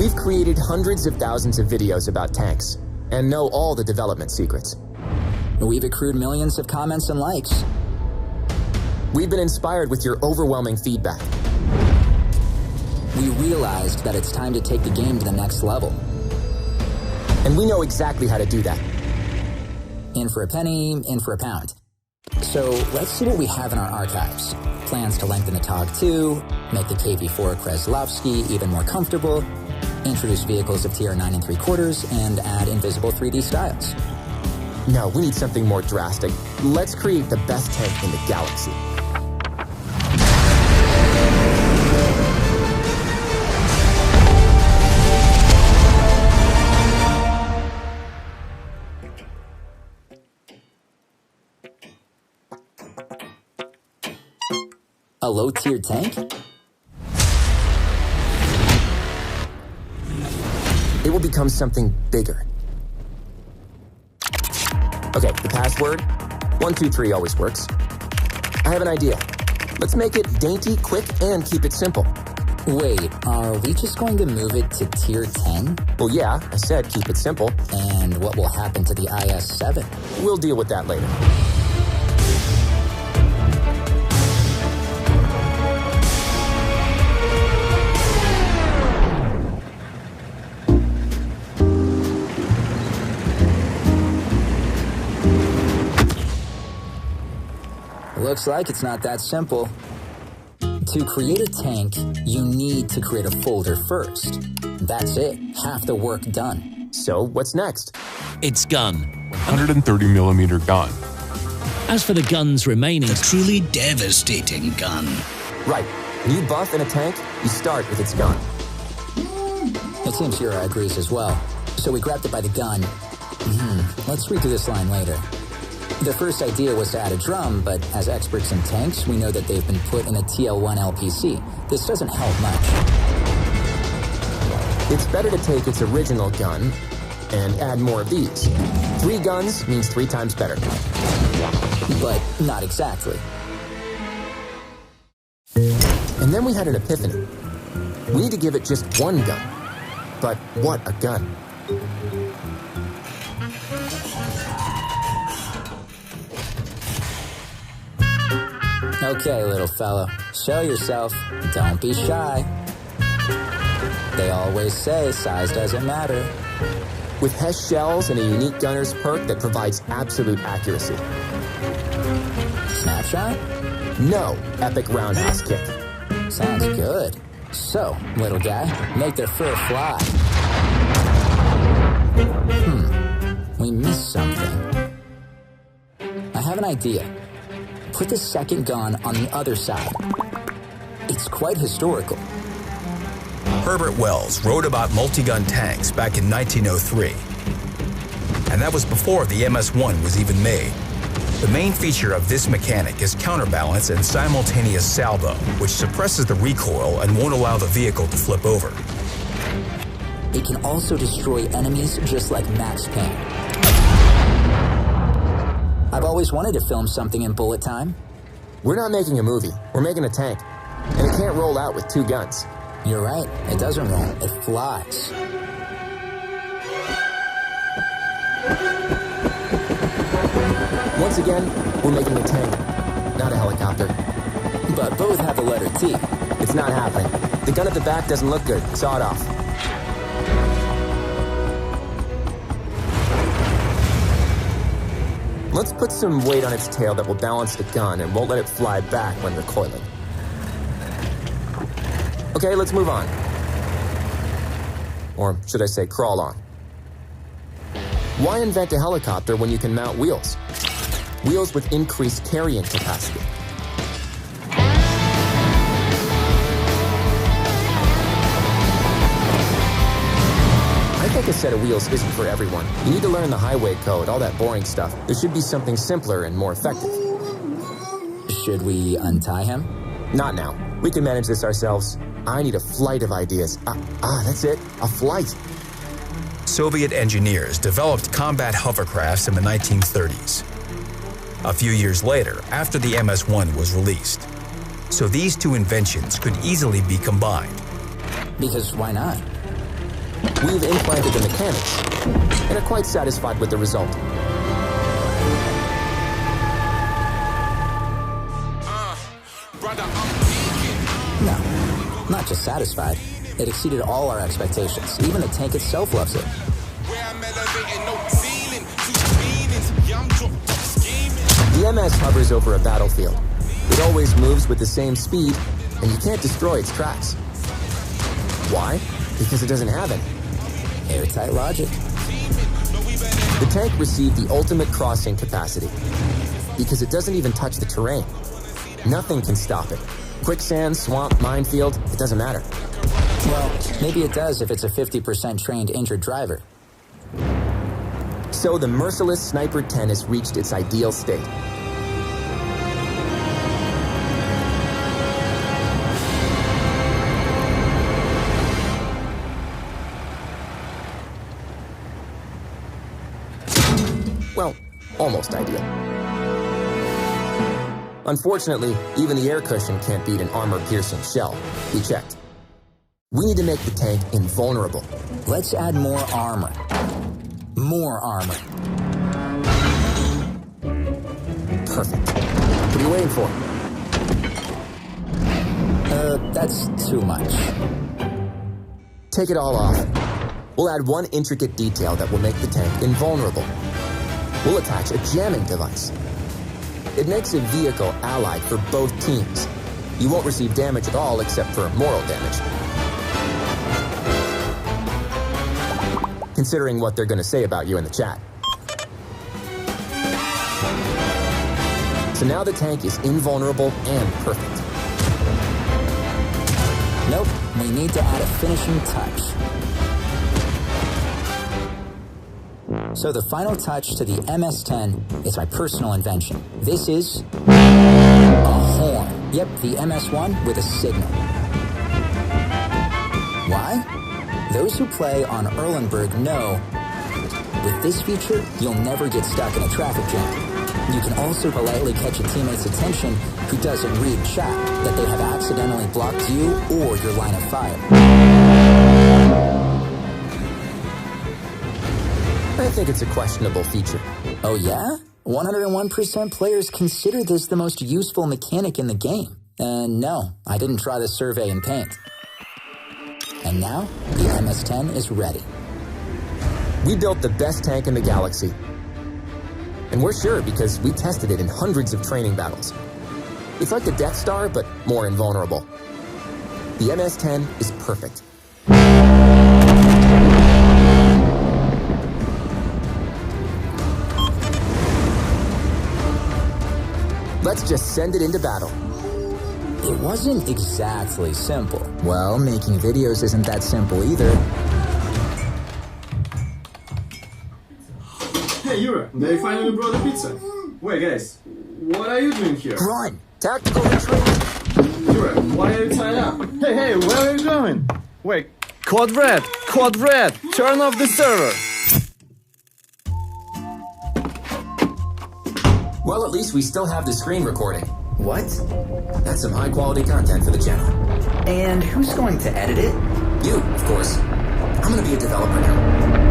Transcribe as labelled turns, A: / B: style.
A: We've created hundreds of thousands of videos about tanks and know all the development secrets.
B: We've accrued millions of comments and likes.
A: We've been inspired with your overwhelming feedback.
B: We realized that it's time to take the game to the next level.
A: And we know exactly how to do that.
B: In for a penny, in for a pound. So let's see what we have in our archives. Plans to lengthen the TOG-2, make the KV-4 Kreslovsky even more comfortable, introduce vehicles of TR9 3/4, and add invisible 3D styles.
A: No, we need something more drastic. Let's create the best tank in the galaxy.
B: A low-tier tank?
A: It will become something bigger. Okay, the password, 123 always works. I have an idea. Let's make it dainty, quick, and keep it simple.
B: Wait, are we just going to move it to tier 10?
A: Well, yeah, I said keep it simple.
B: And what will happen to the IS-7?
A: We'll deal with that later.
B: Looks like it's not that simple. To create a tank, you need to create a folder first. That's it. Half the work done.
A: So, what's next?
C: Its gun.
D: 130mm gun.
C: As for the gun's remaining...
E: A truly devastating gun.
A: Right. When you buff in a tank, you start with its gun.
B: It seems Shira agrees as well. So we grabbed it by the gun. Let's read through this line later. The first idea was to add a drum, but as experts in tanks, we know that they've been put in a TL-1 LPC. This doesn't help much.
A: It's better to take its original gun and add more of these. 3 guns means 3 times better.
B: But not exactly.
A: And then we had an epiphany. We need to give it just 1 gun. But what a gun.
B: Okay, little fellow, show yourself. Don't be shy. They always say size doesn't matter.
A: With HESH shells and a unique gunner's perk that provides absolute accuracy.
B: Snapshot?
A: No, epic roundhouse kick.
B: Sounds good. So, little guy, make their fur fly. We missed something. I have an idea. Put the second gun on the other side. It's quite historical.
E: Herbert Wells wrote about multi-gun tanks back in 1903. And that was before the MS-1 was even made. The main feature of this mechanic is counterbalance and simultaneous salvo, which suppresses the recoil and won't allow the vehicle to flip over.
B: It can also destroy enemies just like Max Payne. I've always wanted to film something in bullet time.
A: We're not making a movie. We're making a tank. And it can't roll out with 2 guns.
B: You're right. It doesn't roll. It flies.
A: Once again, we're making a tank, not a helicopter.
B: But both have the letter T.
A: It's not happening. The gun at the back doesn't look good. Saw it off. Let's put some weight on its tail that will balance the gun and won't let it fly back when recoiling. Okay, let's move on. Or should I say crawl on. Why invent a helicopter when you can mount wheels? Wheels with increased carrying capacity. I think a set of wheels isn't for everyone. You need to learn the highway code, all that boring stuff. There should be something simpler and more effective.
B: Should we untie him?
A: Not now. We can manage this ourselves. I need a flight of ideas. That's it. A flight.
E: Soviet engineers developed combat hovercrafts in the 1930s. A few years later, after the MS-1 was released. So these two inventions could easily be combined.
B: Because why not?
A: We've implanted the mechanics and are quite satisfied with the result.
B: No, not just satisfied. It exceeded all our expectations. Even the tank itself loves it.
A: The MS hovers over a battlefield. It always moves with the same speed, and you can't destroy its tracks. Why? Because it doesn't have any.
B: Airtight logic.
A: The tank received the ultimate crossing capacity because it doesn't even touch the terrain. Nothing can stop it. Quicksand, swamp, minefield, it doesn't matter.
B: Well, maybe it does if it's a 50% trained injured driver.
A: So the merciless Sniper 10 has reached its ideal state. Well, almost ideal. Unfortunately, even the air cushion can't beat an armor-piercing shell. We checked. We need to make the tank invulnerable.
B: Let's add more armor. More armor.
A: Perfect. What are you waiting for?
B: That's too much.
A: Take it all off. We'll add one intricate detail that will make the tank invulnerable. We'll attach a jamming device. It makes a vehicle allied for both teams. You won't receive damage at all except for moral damage. Considering what they're going to say about you in the chat. So now the tank is invulnerable and perfect.
B: Nope, we need to add a finishing touch. So the final touch to the MS-10 is my personal invention. This is a horn. Yep, the MS-1 with a signal. Why? Those who play on Erlenberg know with this feature, you'll never get stuck in a traffic jam. You can also politely catch a teammate's attention who doesn't read chat that they have accidentally blocked you or your line of fire.
A: I think it's a questionable feature.
B: Oh yeah? 101% players consider this the most useful mechanic in the game. And no, I didn't try this survey in Paint. And now, the MS-10 is ready.
A: We built the best tank in the galaxy. And we're sure because we tested it in hundreds of training battles. It's like the Death Star, but more invulnerable. The MS-10 is perfect. Let's just send it into battle.
B: It wasn't exactly simple.
A: Well, making videos isn't that simple either.
F: Hey, Yura, they finally brought the pizza. Wait, guys, what are you doing here?
A: Run! Tactical retreat!
F: Yura, why are you tied up? Hey, where are you going? Wait, Code Red! Code Red! Turn off the server!
A: Well, at least we still have the screen recording.
B: What?
A: That's some high-quality content for the channel.
B: And who's going to edit it?
A: You, of course. I'm gonna be a developer now.